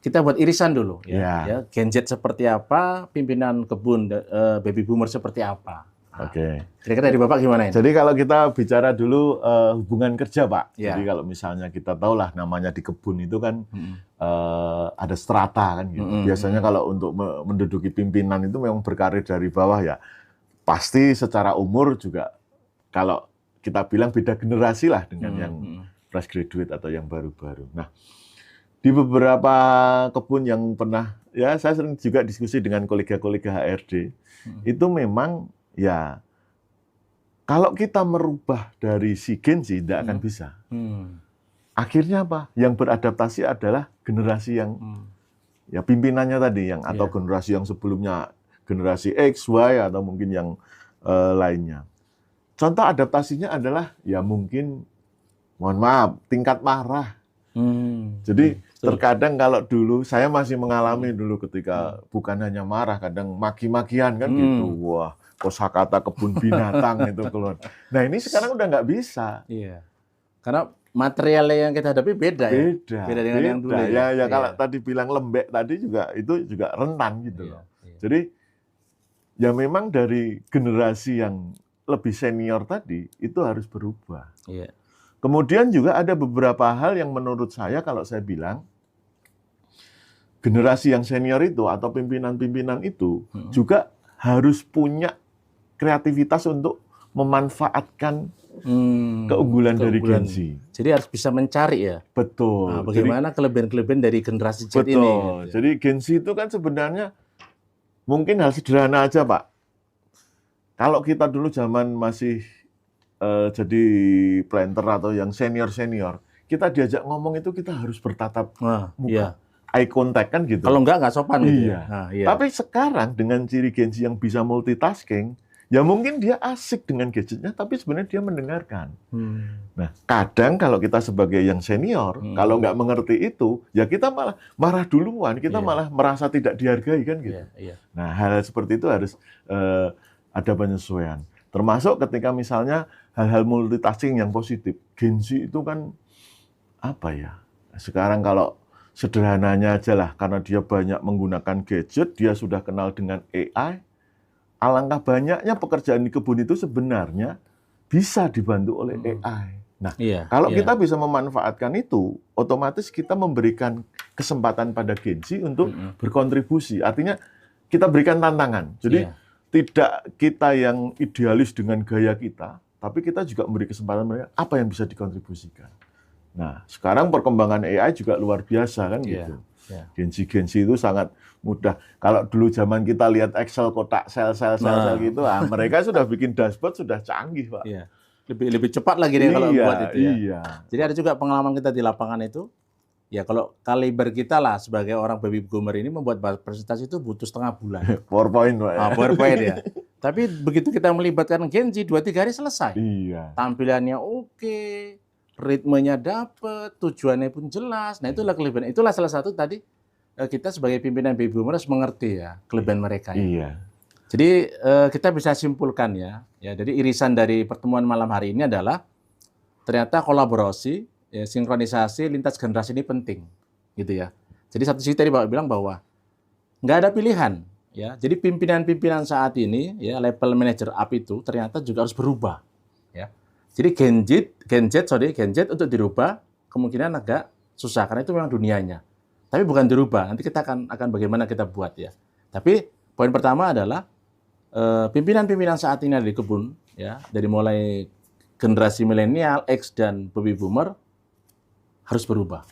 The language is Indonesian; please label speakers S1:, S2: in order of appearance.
S1: kita buat irisan dulu
S2: Ya.
S1: ya. Gen Z seperti apa, pimpinan kebun baby boomer seperti apa. Nah,
S2: Oke.
S1: kira-kira dari Bapak gimana ini?
S2: Jadi kalau kita bicara dulu hubungan kerja, Pak.
S1: Ya.
S2: Jadi kalau misalnya kita tahu lah namanya di kebun itu kan
S1: Mm-mm.
S2: ada strata kan gitu.
S1: Mm-mm.
S2: Biasanya kalau untuk menduduki pimpinan itu memang berkarir dari bawah ya. Pasti secara umur juga kalau kita bilang beda generasi lah dengan yang fresh graduate atau yang baru-baru. Nah, di beberapa kebun yang pernah, ya saya sering juga diskusi dengan kolega-kolega HRD, itu memang ya kalau kita merubah dari si Gen Z tidak akan bisa. Akhirnya apa? Yang beradaptasi adalah generasi yang ya pimpinannya tadi yang atau generasi yang sebelumnya generasi X, Y atau mungkin yang lainnya. Contoh adaptasinya adalah ya mungkin mohon maaf tingkat marah. Jadi terkadang kalau dulu saya masih mengalami dulu ketika bukan hanya marah, kadang maki-makian kan gitu. Wah, kosakata kebun binatang itu keluar. Nah ini sekarang udah nggak bisa.
S1: Iya. Karena material yang kita hadapi beda ya. Beda dengan yang dulu.
S2: Ya kalau tadi bilang lembek tadi juga itu juga rentan gitu loh. Jadi ya memang dari generasi yang lebih senior tadi itu harus berubah. Iya. Kemudian juga ada beberapa hal yang menurut saya kalau saya bilang generasi yang senior itu atau pimpinan-pimpinan itu juga harus punya kreativitas untuk memanfaatkan keunggulan dari Gen Z.
S1: Jadi harus bisa mencari ya.
S2: Betul.
S1: Nah, bagaimana kelebihan-kelebihan dari generasi Z ini.
S2: Betul. Jadi Gen Z itu kan sebenarnya mungkin hal sederhana aja, Pak. Kalau kita dulu zaman masih jadi planter atau yang senior-senior, kita diajak ngomong itu kita harus bertatap muka. Iya. Eye contact kan gitu.
S1: Kalau nggak sopan gitu.
S2: Iya. Tapi sekarang dengan ciri Gen Z yang bisa multitasking, ya mungkin dia asik dengan gadgetnya, tapi sebenarnya dia mendengarkan. Nah, kadang kalau kita sebagai yang senior, kalau nggak mengerti itu, ya kita malah marah duluan, kita malah merasa tidak dihargai kan gitu. Nah, hal seperti itu harus ada penyesuaian. Termasuk ketika misalnya hal-hal multitasking yang positif. Gen Z itu kan apa ya? Sekarang kalau sederhananya aja lah, karena dia banyak menggunakan gadget, dia sudah kenal dengan AI. Alangkah banyaknya pekerjaan di kebun itu sebenarnya bisa dibantu oleh AI. Nah, kalau kita bisa memanfaatkan itu, otomatis kita memberikan kesempatan pada Gen Z untuk berkontribusi. Artinya kita berikan tantangan. Jadi tidak kita yang idealis dengan gaya kita, tapi kita juga memberi kesempatan mereka apa yang bisa dikontribusikan. Nah, sekarang perkembangan AI juga luar biasa kan gitu. Gen Z itu sangat mudah. Kalau dulu zaman kita lihat Excel kotak sel gitu, mereka sudah bikin dashboard sudah canggih, Pak.
S1: Iya. Lebih cepat lagi deh kalau buat itu ya. Iya. Jadi ada juga pengalaman kita di lapangan itu. Ya kalau kaliber kita lah sebagai orang baby boomer ini membuat presentasi itu butuh setengah bulan.
S2: PowerPoint, Pak.
S1: PowerPoint ya. Tapi begitu kita melibatkan Gen Z 2-3 hari selesai.
S2: Iya.
S1: Tampilannya oke, ritmenya dapat, tujuannya pun jelas. Nah, itulah kelebihan. Itulah salah satu tadi kita sebagai pimpinan baby boomer harus mengerti ya kelebihan mereka.
S2: Iya.
S1: Jadi kita bisa simpulkan ya. Jadi irisan dari pertemuan malam hari ini adalah ternyata kolaborasi, ya, sinkronisasi lintas generasi ini penting, gitu ya. Jadi satu sisi tadi Bapak bilang bahwa nggak ada pilihan, ya. Jadi pimpinan-pimpinan saat ini, ya level manager up itu ternyata juga harus berubah, ya. Jadi Gen Z untuk dirubah kemungkinan agak susah karena itu memang dunianya. Tapi bukan dirubah, nanti kita akan bagaimana kita buat ya. Tapi poin pertama adalah pimpinan-pimpinan saat ini ada di kebun, ya, dari mulai generasi milenial, X dan baby boomer harus berubah.